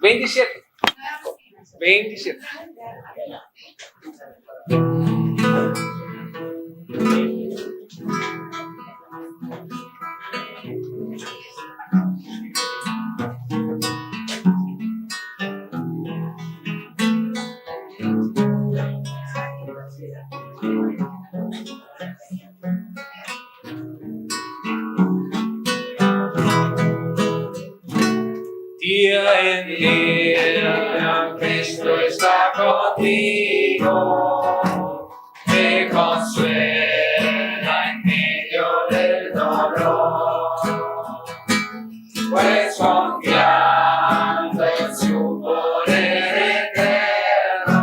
27. 27. Día en día, Cristo está contigo, te consuela en medio del dolor, pues confiando en su poder eterno,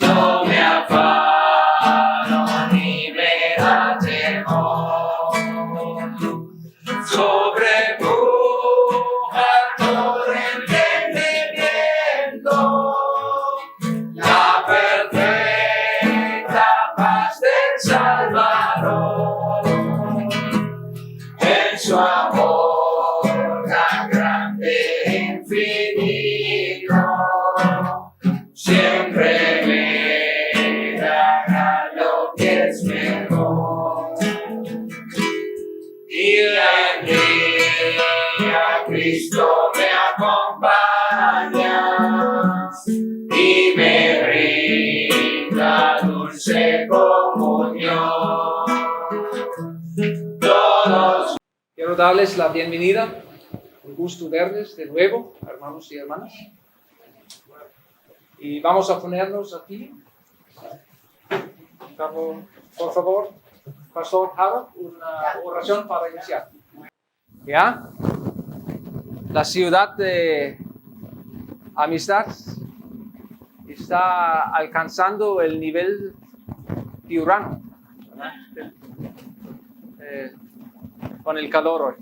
no me afano ni me da temor. Sobrepuja todo entendimiento, la perfecta paz del Salvador. En su amor tan grande e infinito, siempre me dará lo que es mejor. Día en día, Cristo me acompaña y me brinda dulce comunión. Todos. Quiero darles la bienvenida, un gusto verles de nuevo, hermanos y hermanas. Y vamos a ponernos aquí. Por favor, Pastor Harold, una oración para iniciar. ¿Ya? La ciudad de Amistad está alcanzando el nivel diurno, con el calor hoy.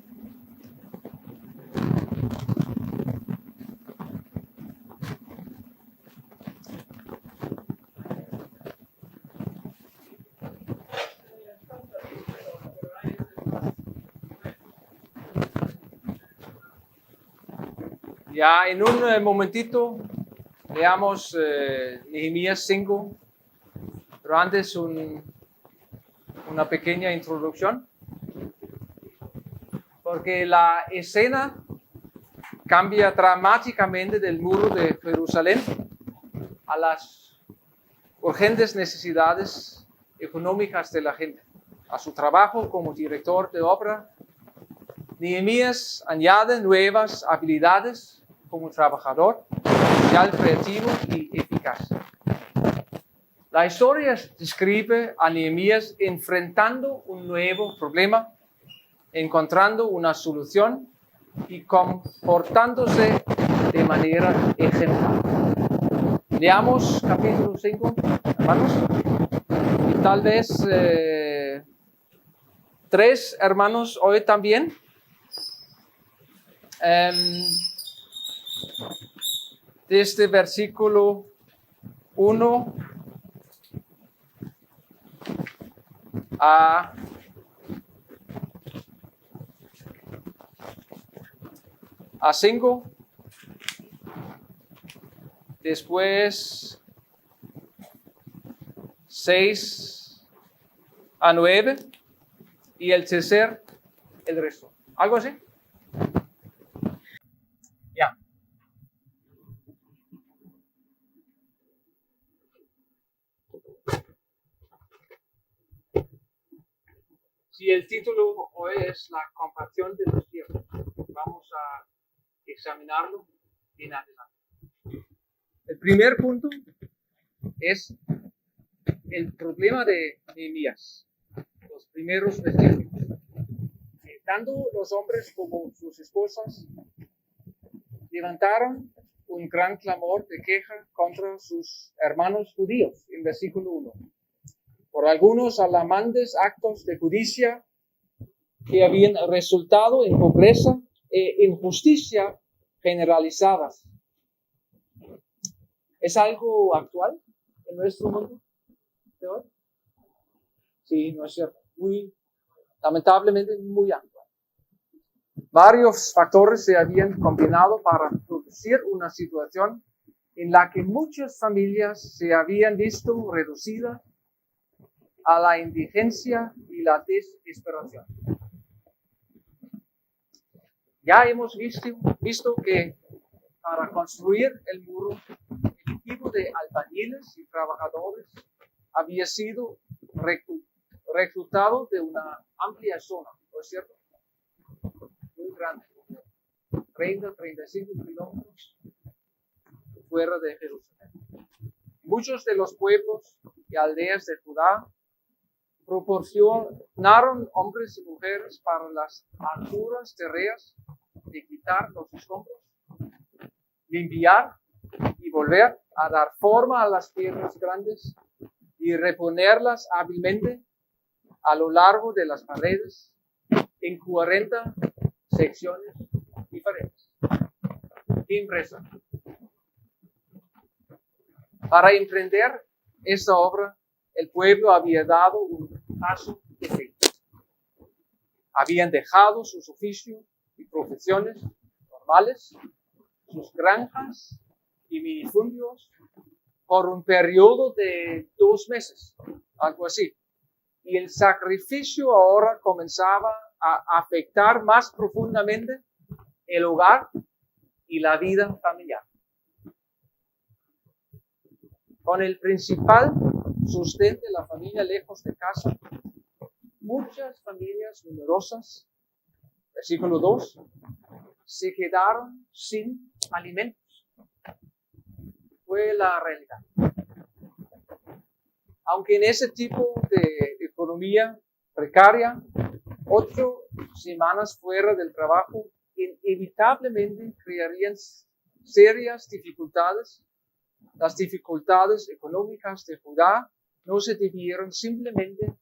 Ya en un momentito leamos Nehemías 5, pero antes una pequeña introducción, porque la escena cambia dramáticamente del muro de Jerusalén a las urgentes necesidades económicas de la gente, a su trabajo como director de obra. Nehemías añade nuevas habilidades como trabajador, social, creativo y eficaz. La historia describe a Nehemías enfrentando un nuevo problema, encontrando una solución y comportándose de manera ejemplar. Leamos capítulo 5, hermanos, y tal vez 3 hermanos hoy también. Desde versículo 1 a 5, después 6 a 9 y el tercer, el resto. ¿Algo así? Ya. Si el título hoy es la compasión de los tiempos, vamos a examinarlo bien adelante. El primer punto es el problema de Nehemías, los primeros versículos. Tanto los hombres como sus esposas levantaron un gran clamor de queja contra sus hermanos judíos, en versículo 1. Por algunos alarmantes actos de justicia que habían resultado en pobreza e injusticia generalizadas. ¿Es algo actual en nuestro mundo de hoy? Sí, no es cierto. Lamentablemente muy actual. Varios factores se habían combinado para producir producir una situación en la que muchas familias se habían visto reducidas a la indigencia y la desesperación. Ya hemos visto que para construir el muro, el equipo de albañiles y trabajadores había sido reclutado de una amplia zona, ¿no es cierto? Muy grande, 30-35 kilómetros fuera de Jerusalén. Muchos de los pueblos y aldeas de Judá proporcionaron hombres y mujeres para las alturas terrenas de quitar los escombros, limpiar y volver a dar forma a las piedras grandes y reponerlas hábilmente a lo largo de las paredes en 40 secciones diferentes. Impresa. Para emprender esta obra, el pueblo había dado un paso de fe. Habían dejado sus oficios y profesiones normales, sus granjas y minifundios, por un periodo de 2 meses, algo así. Y el sacrificio ahora comenzaba a afectar más profundamente el hogar y la vida familiar. Con el principal sostén de la familia lejos de casa, muchas familias numerosas, versículo 2, se quedaron sin alimentos. Fue la realidad. Aunque en ese tipo de economía precaria, 8 semanas fuera del trabajo inevitablemente crearían serias dificultades. Las dificultades económicas de Judá no se debieron simplemente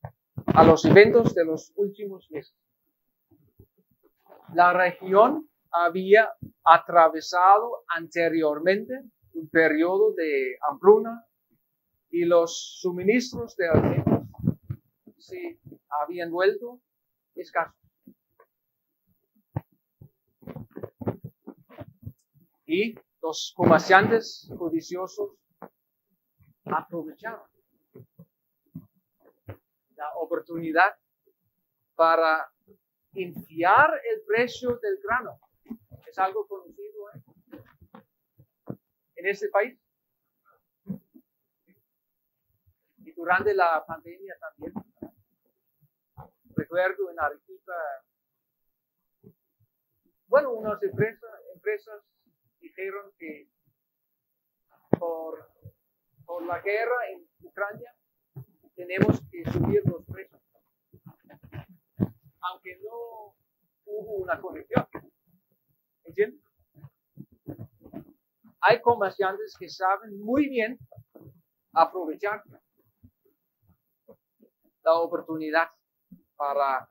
a los eventos de los últimos meses. La región había atravesado anteriormente un periodo de hambruna y los suministros de alimentos se habían vuelto escasos. Y los comerciantes codiciosos aprovecharon la oportunidad para inflar el precio del grano. Es algo conocido en este país. Y durante la pandemia también. Recuerdo en Arequipa, unas empresas dijeron que por la guerra en Ucrania tenemos que subir los precios, aunque no hubo una conexión. ¿Entienden? Hay comerciantes que saben muy bien aprovechar la oportunidad para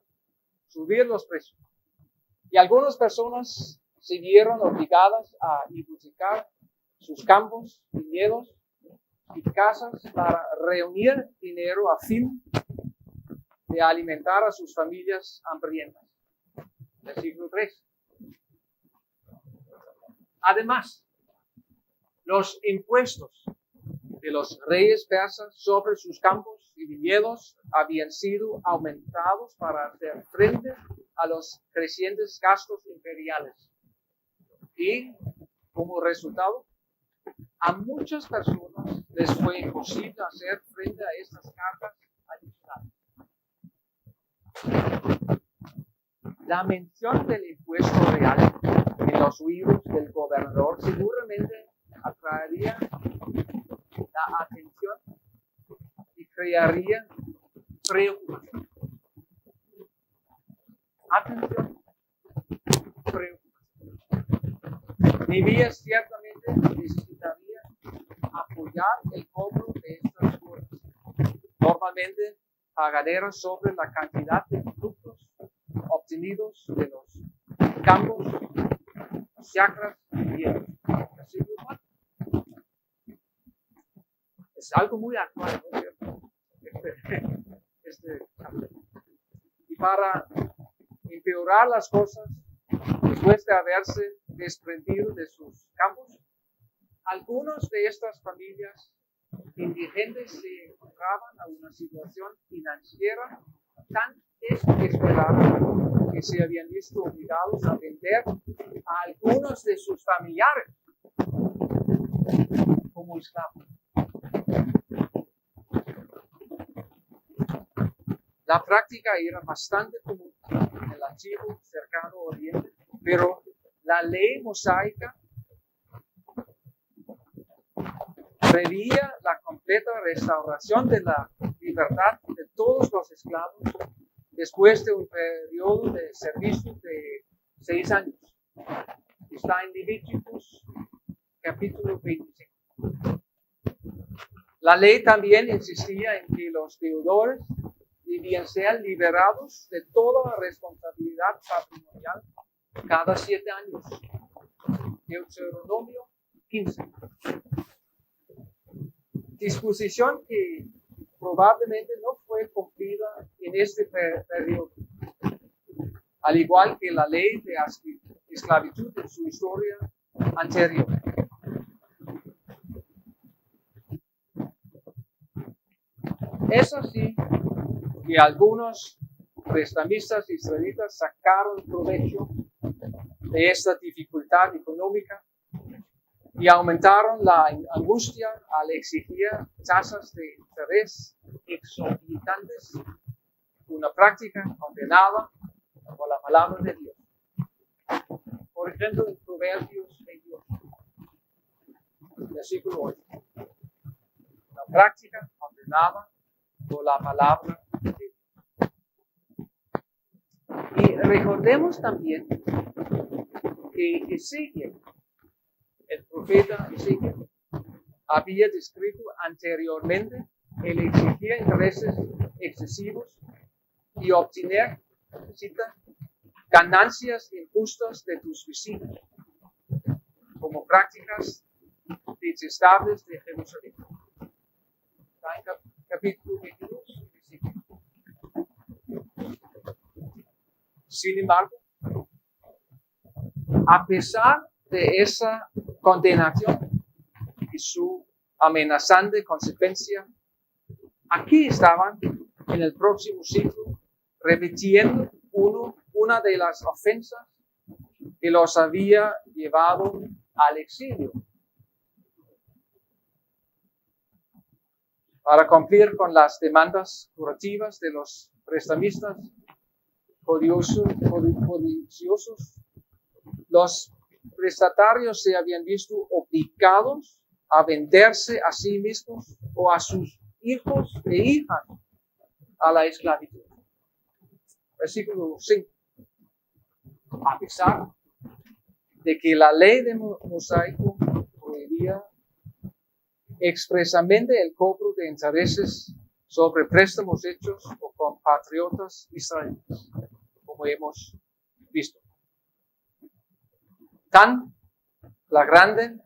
subir los precios. Y algunas personas se vieron obligadas a hipotecar sus campos, viñedos y casas para reunir dinero a fin de alimentar a sus familias hambrientas. Versículo 3. Además, los impuestos de los reyes persas sobre sus campos y viñedos habían sido aumentados para hacer frente a los crecientes gastos imperiales. Y, como resultado, a muchas personas les fue imposible hacer frente a estas cargas adicionales. La mención del impuesto real en los oídos del gobernador seguramente atraería la atención y crearía preocupación. Atención, preocupación. Nehemías ciertamente necesitaría apoyar el cobro de estas cuotas, normalmente pagaderas sobre la cantidad de productos obtenidos de los campos, chacras y viñedos. Es algo muy actual, ¿no es cierto? Y para empeorar las cosas, después de haberse desprendido de sus campos. Algunas de estas familias indigentes se encontraban en una situación financiera tan desesperada que se habían visto obligados a vender a algunos de sus familiares como esclavos. La práctica era bastante común en el antiguo cercano oriente, pero la ley mosaica preveía la completa restauración de la libertad de todos los esclavos después de un periodo de servicio de 6 años. Está en Levíticos capítulo 25. La ley también insistía en que los deudores debían ser liberados de toda responsabilidad patrimonial cada 7 años. Deuteronomio 15. Disposición que probablemente no fue cumplida en este periodo, al igual que la ley de esclavitud en su historia anterior. Es así que algunos prestamistas israelitas sacaron provecho de esta dificultad económica y aumentaron la angustia al exigir tasas de interés exorbitantes, una práctica condenada por la palabra de Dios. Por ejemplo, en Proverbios 28, versículo 8. Una práctica condenada por la palabra de Dios. Y recordemos también que Ezequiel, el profeta Ezequiel, había descrito anteriormente el exigir intereses excesivos y obtener, cita, ganancias injustas de tus vecinos, como prácticas detestables de Jerusalén. Está en capítulo 22, versículo. Sin embargo, a pesar de esa condenación y su amenazante consecuencia, aquí estaban en el próximo siglo repitiendo una de las ofensas que los había llevado al exilio. Para cumplir con las demandas curativas de los prestamistas codiciosos, los prestatarios se habían visto obligados a venderse a sí mismos o a sus hijos e hijas a la esclavitud. Versículo 5. A pesar de que la ley de mosaico prohibía expresamente el cobro de intereses sobre préstamos hechos por compatriotas israelíes, como hemos visto. Tan flagrante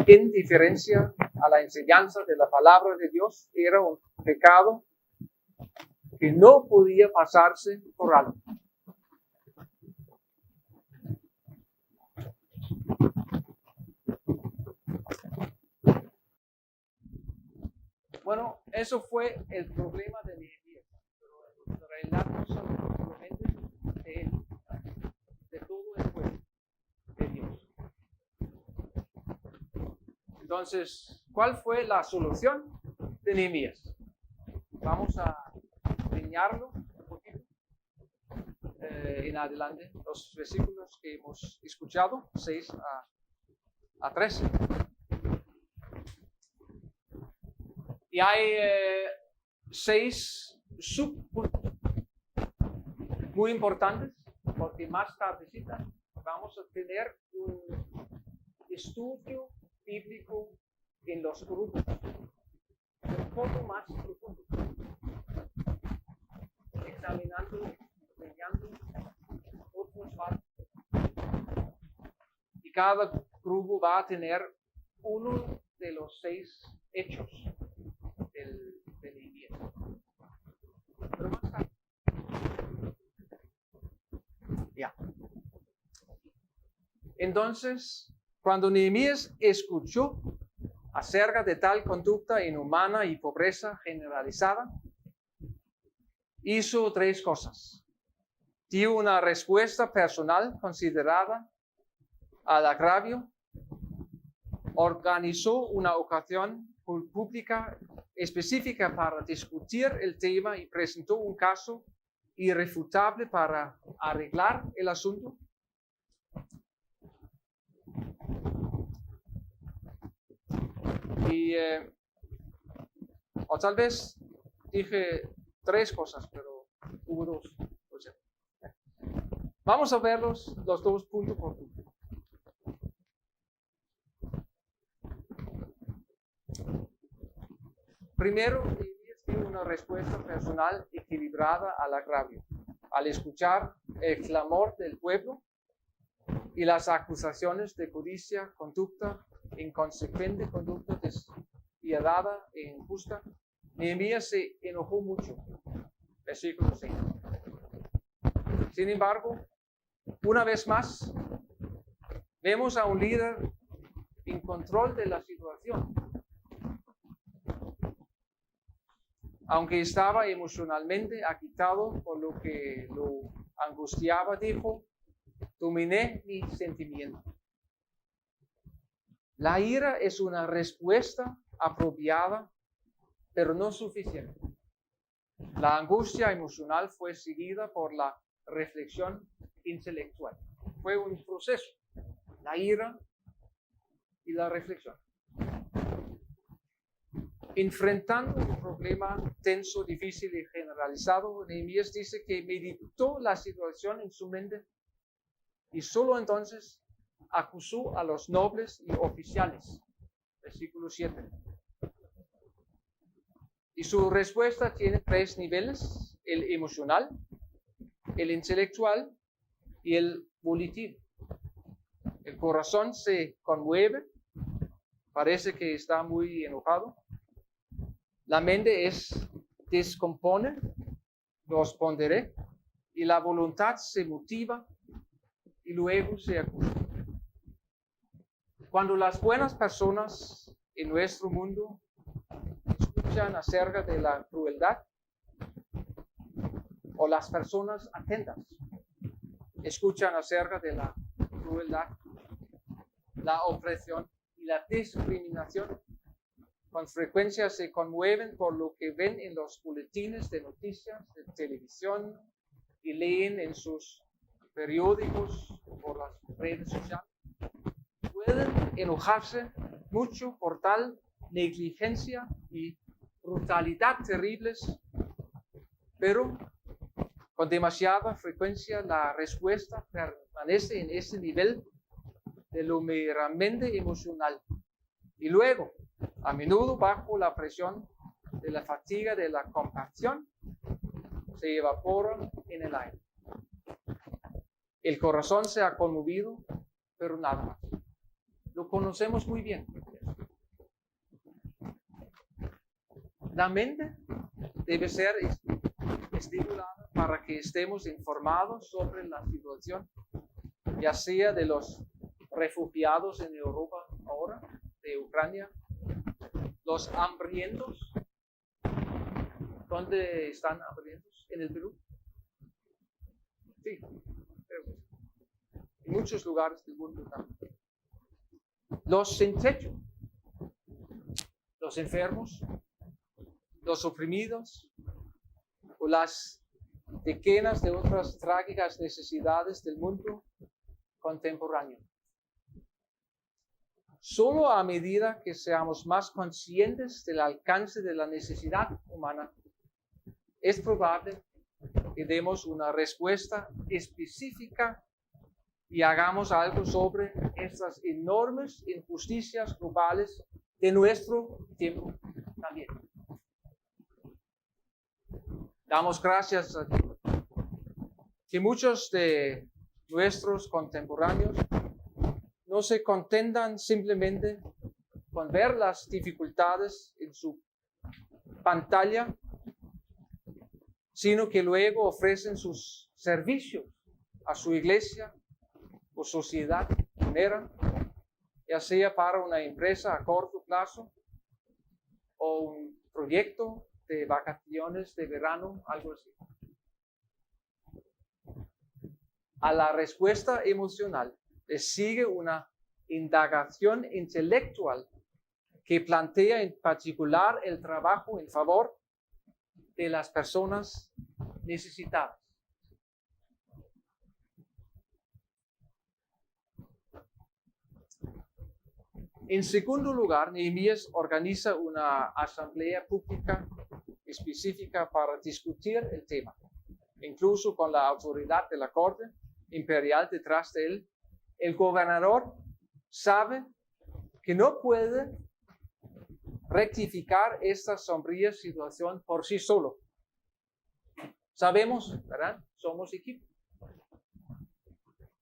indiferencia a la enseñanza de la palabra de Dios era un pecado que no podía pasarse por alto. Bueno, eso fue el problema de Nehemías, pero el relato solamente de él, de todo el pueblo de Dios. Entonces, ¿cuál fue la solución de Nehemías? Vamos a enseñarlo un poquito en adelante, los versículos que hemos escuchado, 6 a 13. Y hay 6 subpuntos muy importantes, porque más tardecita vamos a tener un estudio bíblico en los grupos, un poco más profundo, examinando, enseñando otros partes. Y cada grupo va a tener uno de los 6 hechos del Nehemías. Pero más tarde. Ya. Entonces, cuando Nehemías escuchó acerca de tal conducta inhumana y pobreza generalizada, hizo 3 cosas. Dio una respuesta personal considerada al agravio, organizó una ocasión pública específica para discutir el tema y presentó un caso irrefutable para arreglar el asunto. O tal vez dije 3 cosas, pero hubo 2. O sea, vamos a ver los 2 puntos por punto. Primero, dio una respuesta personal equilibrada al agravio, al escuchar el clamor del pueblo y las acusaciones de codicia, conducta inconsecuente, conducta despiadada e injusta. Nehemías se enojó mucho. Versículo 6. Sin embargo, una vez más, vemos a un líder en control de la situación. Aunque estaba emocionalmente agitado por lo que lo angustiaba, dijo: dominé mi sentimiento. La ira es una respuesta apropiada, pero no suficiente. La angustia emocional fue seguida por la reflexión intelectual. Fue un proceso, la ira y la reflexión. Enfrentando un problema tenso, difícil y generalizado, Nehemías dice que meditó la situación en su mente y solo entonces acusó a los nobles y oficiales. Versículo 7. Y su respuesta tiene 3 niveles: el emocional, el intelectual y el volitivo. El corazón se conmueve, parece que está muy enojado. La mente descompone, los ponderé, y la voluntad se motiva y luego se acusa. Cuando las buenas personas en nuestro mundo escuchan acerca de la crueldad, o las personas atentas escuchan acerca de la crueldad, la opresión y la discriminación, con frecuencia se conmueven por lo que ven en los boletines de noticias de televisión y leen en sus periódicos o por las redes sociales. Pueden enojarse mucho por tal negligencia y brutalidad terribles, pero con demasiada frecuencia la respuesta permanece en ese nivel de lo meramente emocional. Y luego, a menudo bajo la presión de la fatiga de la compasión, se evapora en el aire. El corazón se ha conmovido, pero nada más. Lo conocemos muy bien. La mente debe ser estimulada para que estemos informados sobre la situación, ya sea de los refugiados en Europa ahora, de Ucrania, los hambrientos. ¿Dónde están hambrientos? ¿En el Perú? Sí, en muchos lugares del mundo también. Los sin techo, los enfermos, los oprimidos, o las decenas de otras trágicas necesidades del mundo contemporáneo. Solo a medida que seamos más conscientes del alcance de la necesidad humana, es probable que demos una respuesta específica y hagamos algo sobre estas enormes injusticias globales de nuestro tiempo también. Damos gracias a Dios que muchos de nuestros contemporáneos no se contentan simplemente con ver las dificultades en su pantalla, sino que luego ofrecen sus servicios a su iglesia o o sociedad minera, ya sea para una empresa a corto plazo o un proyecto de vacaciones de verano, algo así. A la respuesta emocional le sigue una indagación intelectual que plantea en particular el trabajo en favor de las personas necesitadas. En segundo lugar, Nehemías organiza una asamblea pública específica para discutir el tema, incluso con la autoridad de la corte imperial detrás de él. El gobernador sabe que no puede rectificar esta sombría situación por sí solo. Sabemos, ¿verdad? Somos equipo.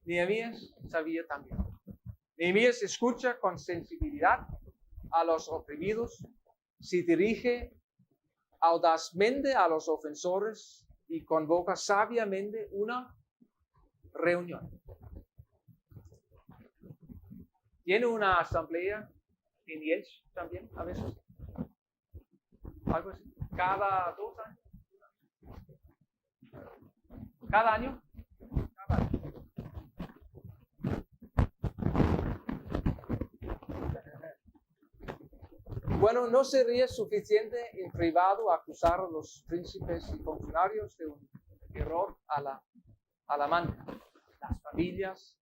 Nehemías sabía también. Nehemías escucha con sensibilidad a los oprimidos, se dirige audazmente a los ofensores y convoca sabiamente una reunión. Tiene una asamblea en Yelch también, a veces. Algo así. Cada 2 años. Cada año. Cada año. Bueno, no sería suficiente en privado acusar a los príncipes y funcionarios de un error a la mano. Las familias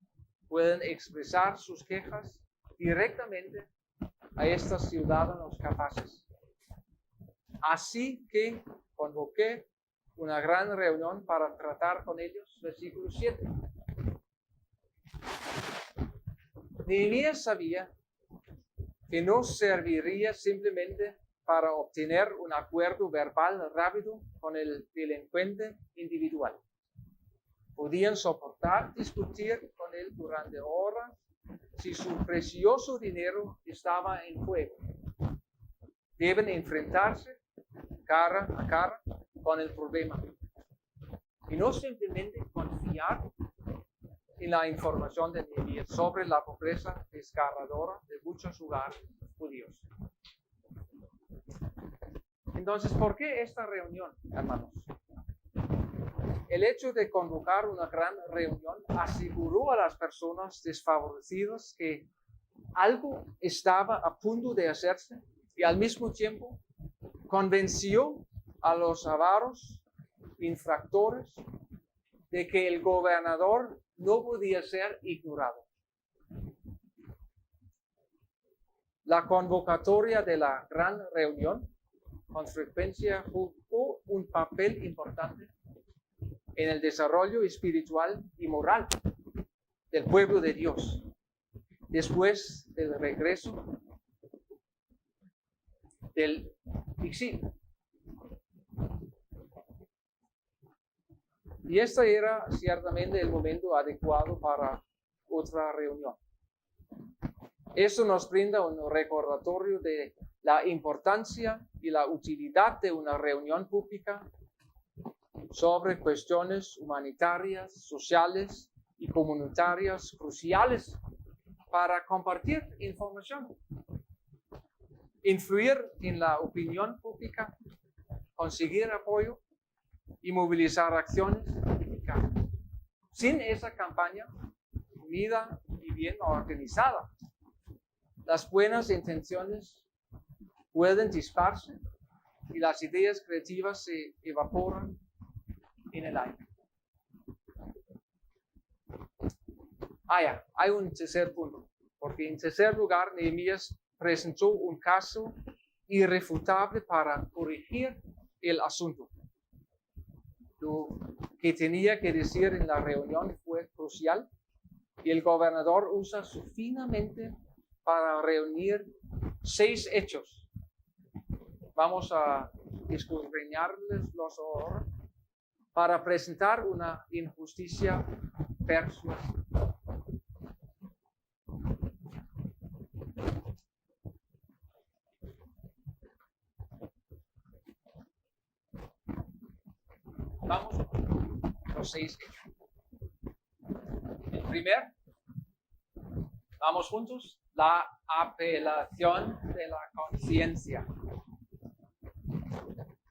pueden expresar sus quejas directamente a estos ciudadanos capaces. Así que convoqué una gran reunión para tratar con ellos. Versículo 7. Nehemías sabía que no serviría simplemente para obtener un acuerdo verbal rápido con el delincuente individual. Podían soportar discutir con él durante horas si su precioso dinero estaba en juego. Deben enfrentarse cara a cara con el problema y no simplemente confiar en la información de Nehemías sobre la pobreza desgarradora de muchos hogares judíos. Entonces, ¿por qué esta reunión, hermanos? El hecho de convocar una gran reunión aseguró a las personas desfavorecidas que algo estaba a punto de hacerse y al mismo tiempo convenció a los avaros infractores de que el gobernador no podía ser ignorado. La convocatoria de la gran reunión con frecuencia jugó un papel importante en el desarrollo espiritual y moral del pueblo de Dios después del regreso del exilio. Y este era ciertamente el momento adecuado para otra reunión. Esto nos brinda un recordatorio de la importancia y la utilidad de una reunión pública sobre cuestiones humanitarias, sociales y comunitarias cruciales para compartir información, influir en la opinión pública, conseguir apoyo y movilizar acciones eficaces. Sin esa campaña unida y bien organizada, las buenas intenciones pueden dispararse y las ideas creativas se evaporan en el aire. Hay un tercer punto, porque en tercer lugar Nehemías presentó un caso irrefutable para corregir el asunto. Lo que tenía que decir en la reunión fue crucial y el gobernador usa su fina mente para reunir 6 hechos. Vamos a escudriñarles los ahora para presentar una injusticia persuasiva. Vamos a los 6 hechos. El primer Vamos juntos. La apelación de la conciencia.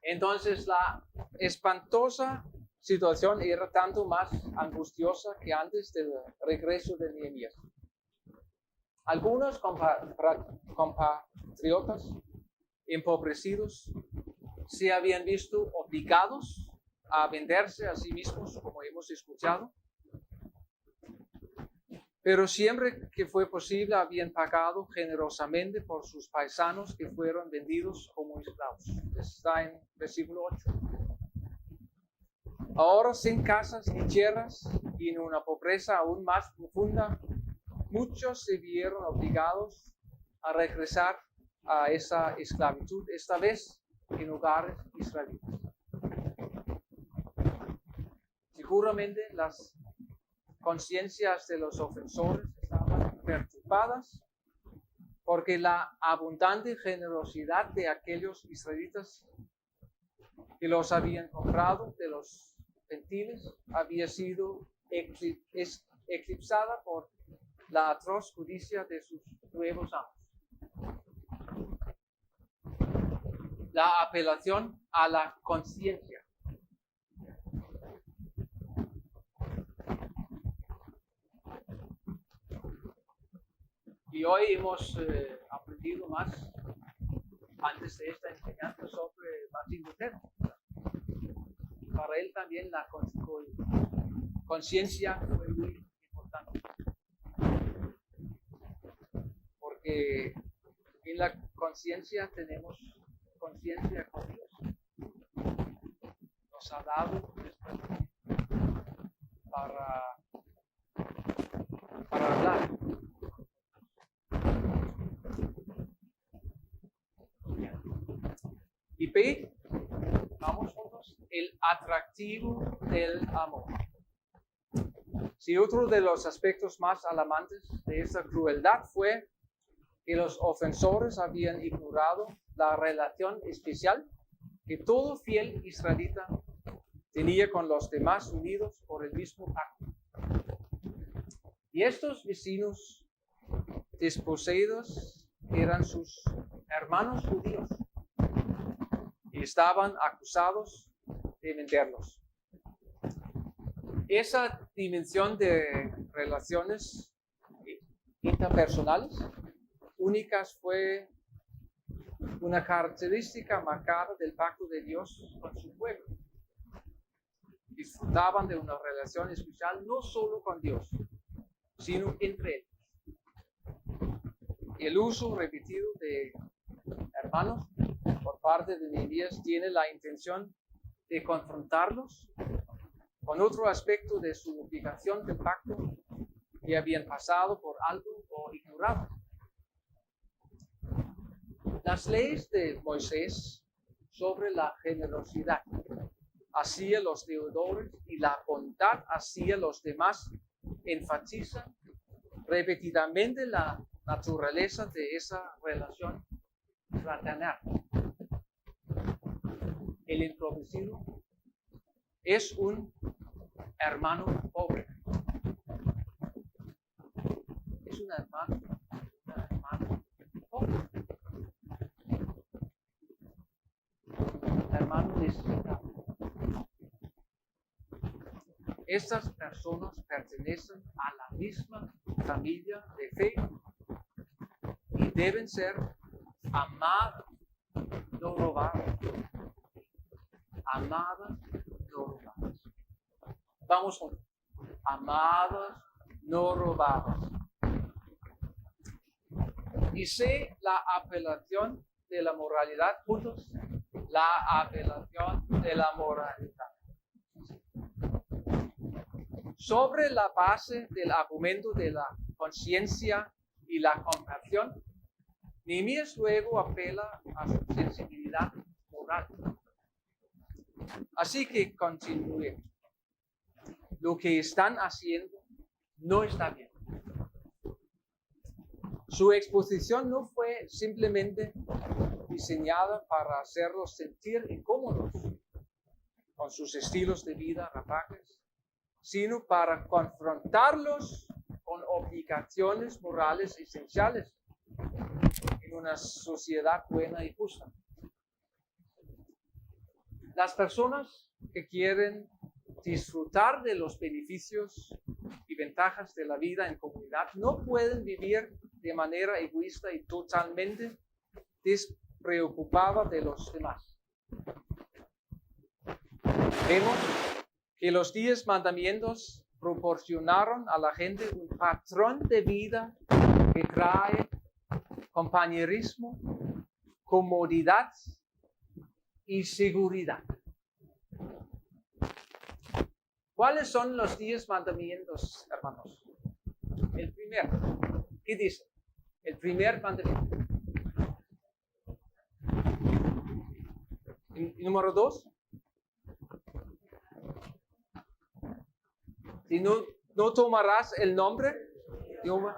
Entonces la espantosa situación era tanto más angustiosa que antes del regreso de Nehemías. Algunos compatriotas empobrecidos se habían visto obligados a venderse a sí mismos, como hemos escuchado, pero siempre que fue posible habían pagado generosamente por sus paisanos que fueron vendidos como esclavos. Está en versículo 8. Ahora sin casas ni tierras y en una pobreza aún más profunda, muchos se vieron obligados a regresar a esa esclavitud, esta vez en hogares israelitas. Seguramente las conciencias de los ofensores estaban perturbadas porque la abundante generosidad de aquellos israelitas que los habían comprado de los gentiles había sido eclipsada por la atroz justicia de sus nuevos amos. La apelación a la conciencia. Y hoy hemos aprendido más antes de esta enseñanza sobre Martín Lutero. Para él también la conciencia fue muy importante. Porque en la conciencia tenemos conciencia con Dios. Nos ha dado para hablar. Y B, vamos juntos, el atractivo del amor. Si otro de los aspectos más alarmantes de esta crueldad fue que los ofensores habían ignorado la relación especial que todo fiel israelita tenía con los demás unidos por el mismo pacto. Y estos vecinos desposeídos eran sus hermanos judíos y estaban acusados de venderlos. Esa dimensión de relaciones interpersonales únicas fue una característica marcada del pacto de Dios con su pueblo. Disfrutaban de una relación especial no solo con Dios, sino entre ellos. El uso repetido de hermanos por parte de Nehemías tiene la intención de confrontarlos con otro aspecto de su obligación del pacto que habían pasado por alto o ignorado. Las leyes de Moisés sobre la generosidad hacia los deudores y la bondad hacia los demás enfatizan repetidamente la naturaleza de esa relación fraternal. El empobrecido es un hermano pobre. Es un hermano pobre. Un hermano necesitado. Estas personas pertenecen a la misma familia de fe y deben ser amadas, no robadas. Amadas, no robadas. Vamos juntos. Amadas, no robadas. Y sé la apelación de la moralidad, juntos. La apelación de la moralidad. Sobre la base del argumento de la conciencia y la compasión, Nehemías luego apela a su sensibilidad moral. Así que continúe. Lo que están haciendo no está bien. Su exposición no fue simplemente diseñada para hacerlos sentir incómodos con sus estilos de vida rapaces, sino para confrontarlos con obligaciones morales esenciales en una sociedad buena y justa. Las personas que quieren disfrutar de los beneficios y ventajas de la vida en comunidad no pueden vivir de manera egoísta y totalmente despreocupada de los demás. Vemos que los 10 mandamientos proporcionaron a la gente un patrón de vida que trae compañerismo, comodidad y seguridad. ¿Cuáles son los 10 mandamientos, hermanos? El primero, ¿qué dice? El primer mandamiento. Y número 2. Si no tomarás el nombre de un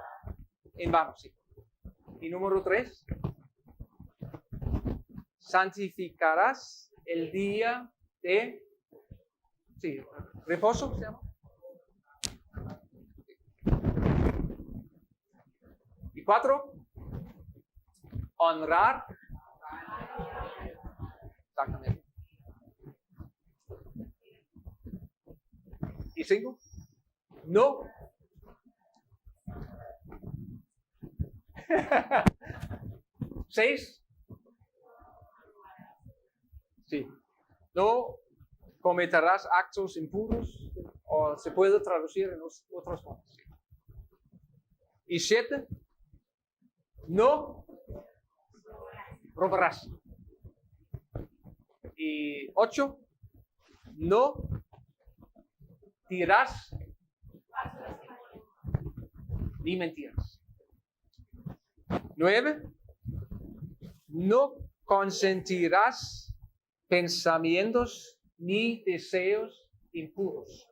en vano, sí. Y número 3. Santificarás el día de reposo, ¿se llama? Y 4. Honrar. Exactamente. Y 5. No. 6. Sí. No cometerás actos impuros, o se puede traducir en otras formas. Y 7. No robarás. Y 8. No dirás ni mentiras. 9. No consentirás pensamientos ni deseos impuros.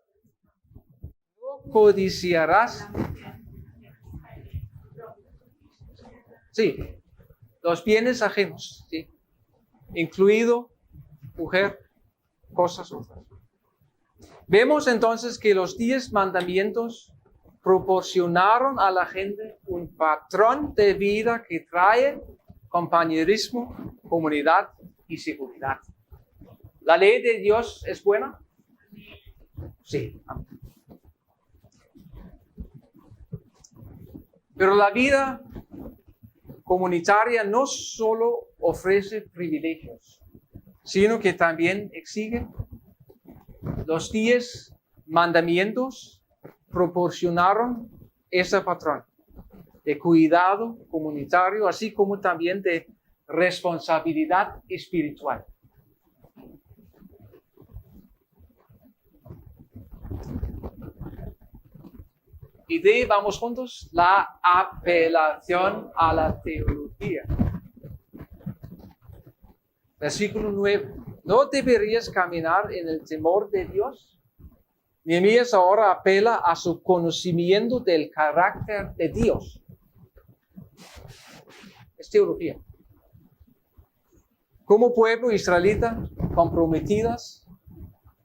No codiciarás. Sí, los bienes ajenos, sí, incluido mujer, cosas otras. Vemos entonces que los 10 mandamientos proporcionaron a la gente un patrón de vida que trae compañerismo, comunidad y seguridad. ¿La ley de Dios es buena? Sí. Pero la vida comunitaria no solo ofrece privilegios, sino que también exige. Los 10 mandamientos proporcionaron ese patrón de cuidado comunitario, así como también de responsabilidad espiritual. Y vamos juntos, la apelación a la teología. Versículo 9. ¿No deberías caminar en el temor de Dios? Nehemías ahora apela a su conocimiento del carácter de Dios. Es teología. Como pueblo israelita, comprometidas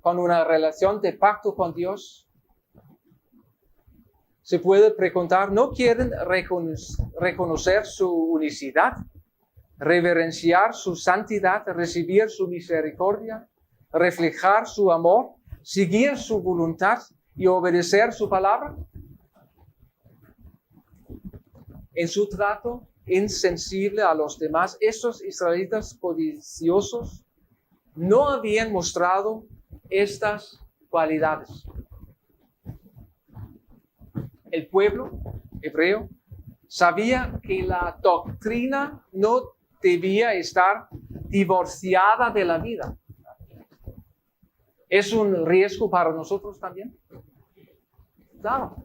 con una relación de pacto con Dios, se puede preguntar, ¿no quieren reconocer su unicidad, reverenciar su santidad, recibir su misericordia, reflejar su amor, seguir su voluntad y obedecer su palabra? En su trato insensible a los demás, estos israelitas codiciosos no habían mostrado estas cualidades. El pueblo hebreo sabía que la doctrina no debía estar divorciada de la vida. ¿Es un riesgo para nosotros también? Claro.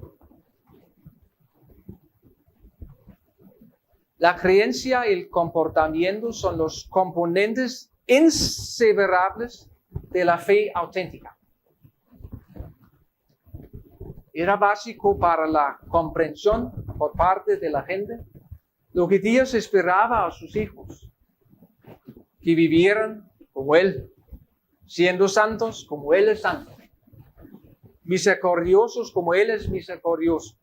La creencia y el comportamiento son los componentes inseparables de la fe auténtica. Era básico para la comprensión por parte de la gente lo que Dios esperaba a sus hijos, que vivieran como Él, siendo santos como Él es santo, misericordiosos como Él es misericordioso,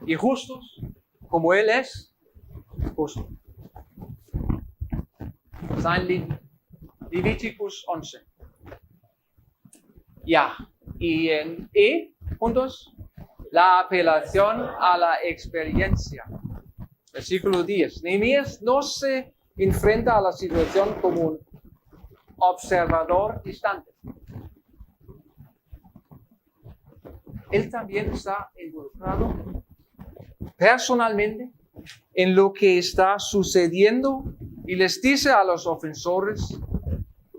y justos como Él es justo. Está en Levíticos 11. Ya. Y en E, juntos, la apelación a la experiencia. Versículo 10. Nehemías no se enfrenta a la situación como un observador distante. Él también está involucrado personalmente en lo que está sucediendo y les dice a los ofensores: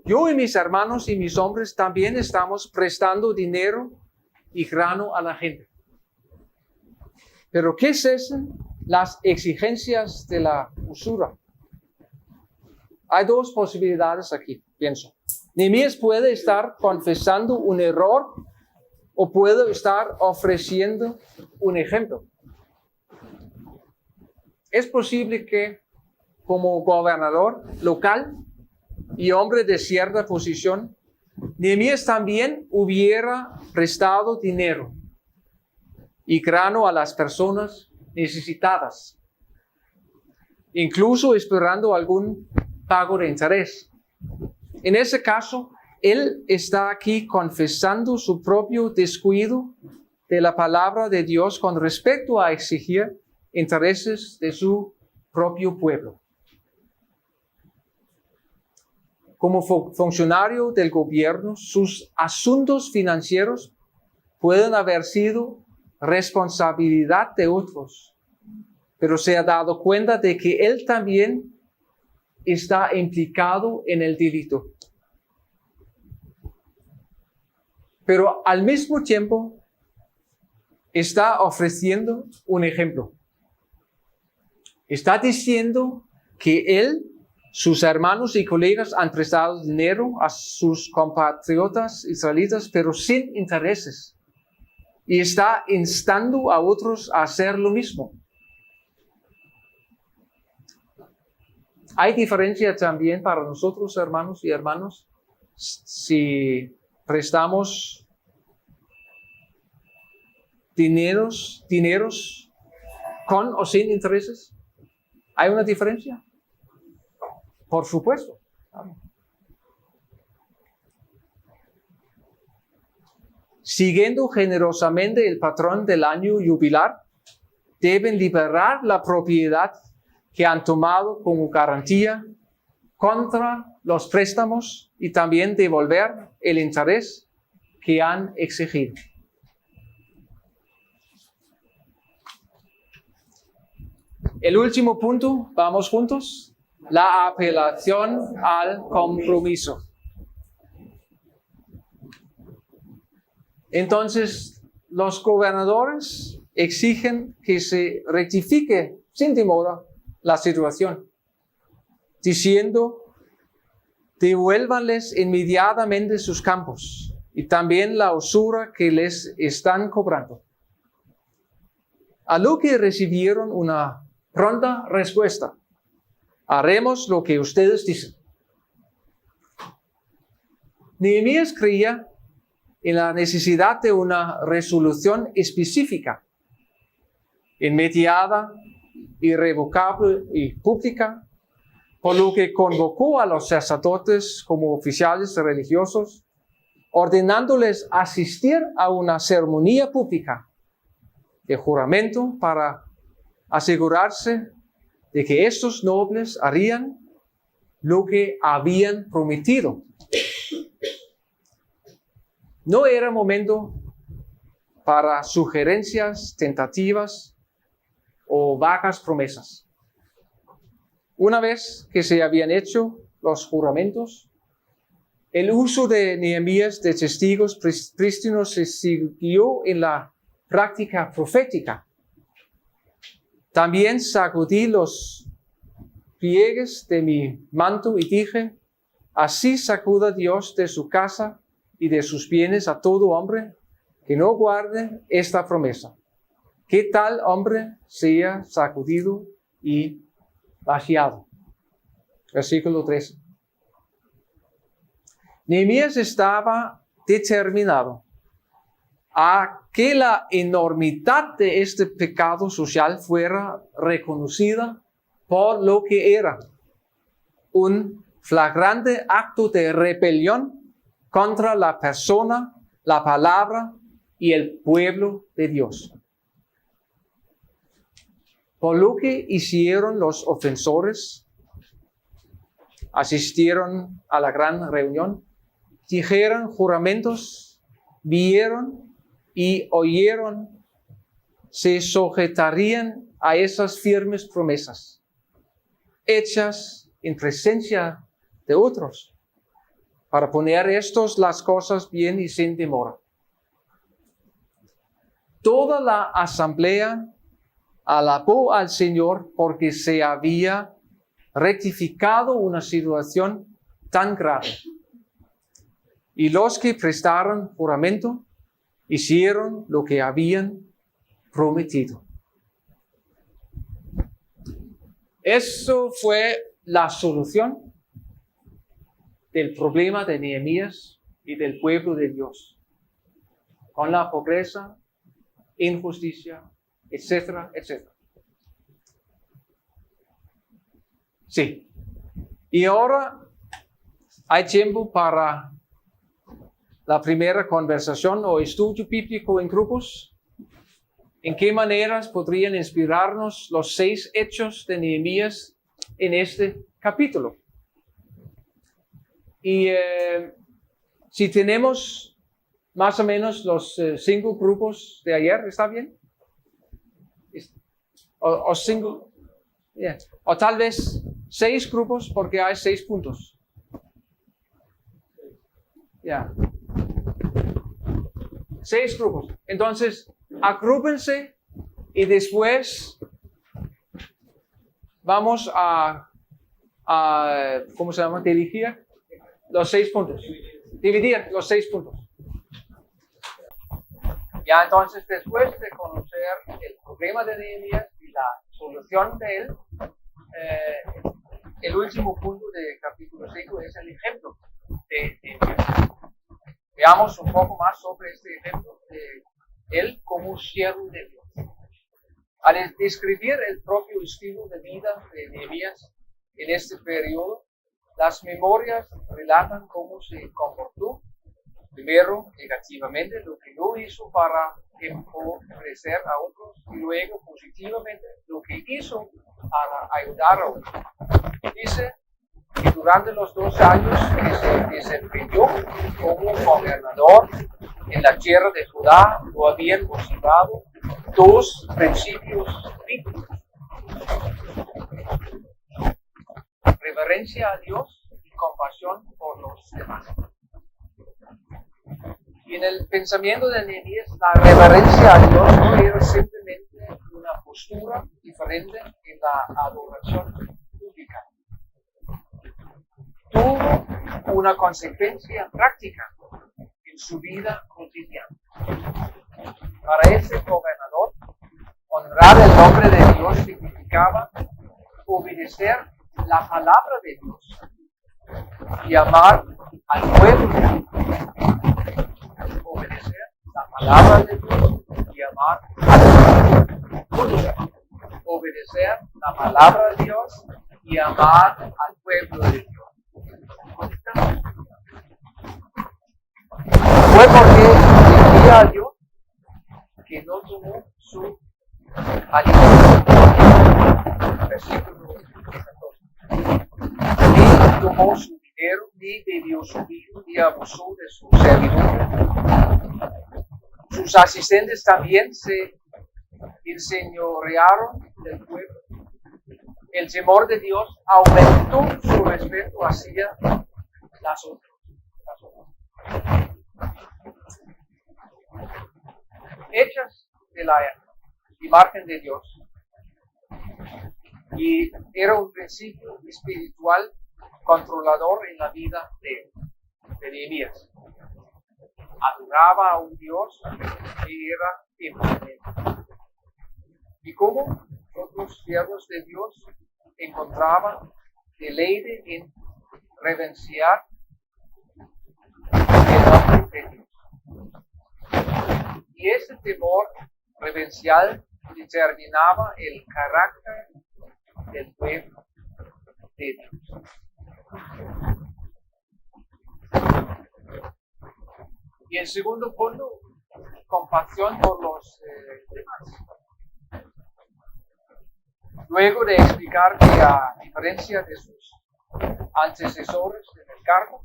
yo y mis hermanos y mis hombres también estamos prestando dinero y grano a la gente. Pero que cesen las exigencias de la usura. Hay dos posibilidades aquí, pienso. Nehemías puede estar confesando un error o puede estar ofreciendo un ejemplo. Es posible que, como gobernador local y hombre de cierta posición, Nehemías también hubiera prestado dinero y grano a las personas necesitadas, incluso esperando algún pago de interés. En ese caso, él está aquí confesando su propio descuido de la palabra de Dios con respecto a exigir intereses de su propio pueblo. Como funcionario del gobierno, sus asuntos financieros pueden haber sido responsabilidad de otros, pero se ha dado cuenta de que él también está implicado en el delito. Pero al mismo tiempo está ofreciendo un ejemplo. Está diciendo que él, sus hermanos y colegas han prestado dinero a sus compatriotas israelitas, pero sin intereses. Y está instando a otros a hacer lo mismo. Hay diferencia también para nosotros, hermanos y hermanas, si prestamos dineros con o sin intereses. ¿Hay una diferencia? Por supuesto. Siguiendo generosamente el patrón del año jubilar, deben liberar la propiedad que han tomado como garantía contra los préstamos y también devolver el interés que han exigido. El último punto, vamos juntos, la apelación al compromiso. Entonces, los gobernadores exigen que se rectifique sin demora la situación, diciendo: devuélvanles inmediatamente sus campos y también la usura que les están cobrando. A lo que recibieron una pronta respuesta: haremos lo que ustedes dicen. Nehemías creía en la necesidad de una resolución específica, inmediata, irrevocable y pública, por lo que convocó a los sacerdotes como oficiales religiosos, ordenándoles asistir a una ceremonia pública de juramento para asegurarse de que estos nobles harían lo que habían prometido. No era momento para sugerencias tentativas o vagas promesas. Una vez que se habían hecho los juramentos, el uso de Nehemías de testigos prístinos se siguió en la práctica profética. También sacudí los pliegues de mi manto y dije: así sacuda Dios de su casa y de sus bienes a todo hombre que no guarde esta promesa. Que tal hombre sea sacudido y vaciado. Versículo 13. Nehemías estaba determinado a que la enormidad de este pecado social fuera reconocida por lo que era: un flagrante acto de rebelión contra la persona, la palabra y el pueblo de Dios. Por lo que hicieron los ofensores, asistieron a la gran reunión, dijeron juramentos, vieron y oyeron, se sujetarían a esas firmes promesas, hechas en presencia de otros, para poner estos las cosas bien y sin demora. Toda la asamblea alabó al Señor porque se había rectificado una situación tan grave. Y los que prestaron juramento hicieron lo que habían prometido. Eso fue la solución del problema de Nehemías y del pueblo de Dios, con la pobreza, injusticia, etcétera, etcétera. Sí. Y ahora hay tiempo para la primera conversación o estudio bíblico en grupos. ¿En qué maneras podrían inspirarnos los 6 hechos de Nehemías en este capítulo? Y si tenemos más o menos los 5 grupos de ayer, ¿está bien? O 5, yeah. O tal vez 6 grupos porque hay 6 puntos. Ya. 6 grupos. Entonces, agrúpense y después vamos a ¿cómo se llama? Dirigir los 6 puntos. Dividir los 6 puntos. Ya entonces, después de conocer el problema de Nehemías y la solución de él, el último punto del capítulo 5 es el ejemplo de Nehemías. Veamos un poco más sobre este ejemplo de él como siervo de Dios. Al describir el propio estilo de vida de Nehemías en este periodo, las memorias relatan cómo se comportó, primero negativamente, lo que no hizo para empobrecer a otros, y luego positivamente lo que hizo para ayudar a otros. Dice que durante los 2 años que se desempeñó como gobernador en la tierra de Judá, lo habían motivado 2 principios bíblicos: reverencia a Dios y compasión por los demás. Y en el pensamiento de Nehemías, la reverencia a Dios no era simplemente una postura diferente en la adoración pública. Tuvo una consecuencia práctica en su vida cotidiana. Para ese gobernador, honrar el nombre de Dios significaba obedecer la palabra de Dios y amar al pueblo de Dios. Obedecer la palabra de Dios y amar al pueblo de Dios. Obedecer la palabra de Dios y amar al pueblo de Dios. Fue porque temía a Dios que no tomó su alimento. Versículo 14. Ni tomó su dinero, ni bebió su vino, ni abusó de su servidumbre. Sus asistentes también se enseñorearon del pueblo. El temor de Dios aumentó su respeto hacia las otras. Hechas de la imagen de Dios. Y era un principio espiritual controlador en la vida de Nehemías. Adoraba a un Dios que era imponente. Y como otros siervos de Dios encontraban deleite en reverenciar el nombre de Dios. Y ese temor reverencial determinaba el carácter del pueblo de Dios. Y el segundo punto, compasión por los demás. Luego de explicar que a diferencia de sus antecesores en el cargo,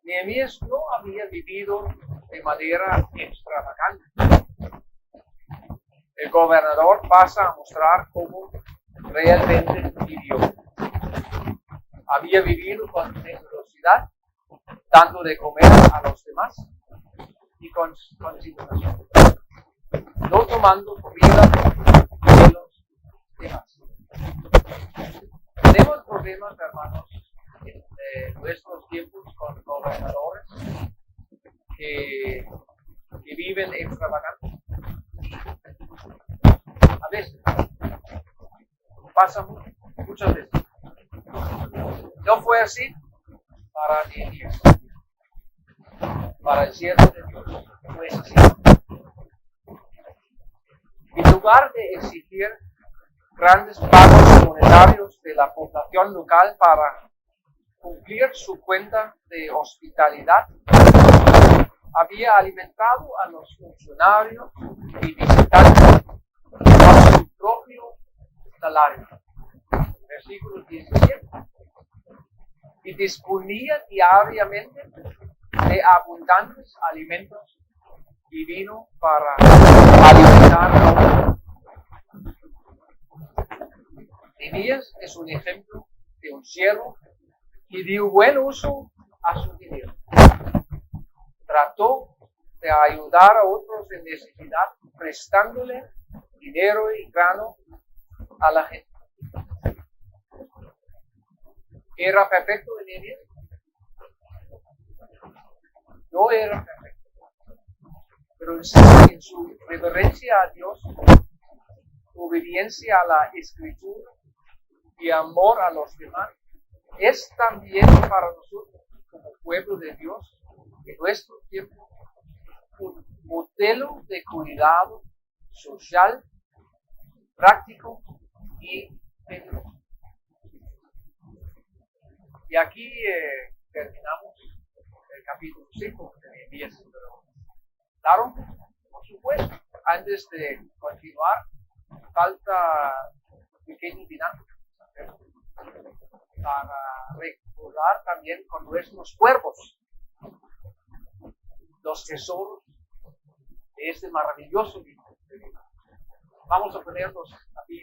Nehemías no había vivido de manera extravagante. El gobernador pasa a mostrar cómo realmente vivió. Había vivido con generosidad, dando de comer a los demás y con consideración, no tomando comida de los demás. Tenemos problemas, hermanos, en nuestros tiempos con gobernadores que viven extravagantes. A veces, pasa muchas veces. No fue así para Nehemías. Para el siervo de Dios no es así. En lugar de exigir grandes pagos monetarios de la población local para cumplir su cuenta de hospitalidad, había alimentado a los funcionarios y visitantes con su propio salario. Versículo 17. Y disponía diariamente de abundantes alimentos y vino para alimentar a otros. Nehemías es un ejemplo de un siervo que dio buen uso a su dinero. Trató de ayudar a otros en necesidad, prestándole dinero y grano a la gente. ¿Era perfecto Nehemías? No era perfecto. Pero en su reverencia a Dios, obediencia a la Escritura y amor a los demás, es también para nosotros, como pueblo de Dios, en nuestro tiempo, un modelo de cuidado social, práctico y generoso. Y aquí terminamos el capítulo 5 de Nehemías. Claro, por supuesto, antes de continuar, falta pequeña dinámica para recordar también con nuestros cuerpos los tesoros de este maravilloso libro. Vamos a ponernos aquí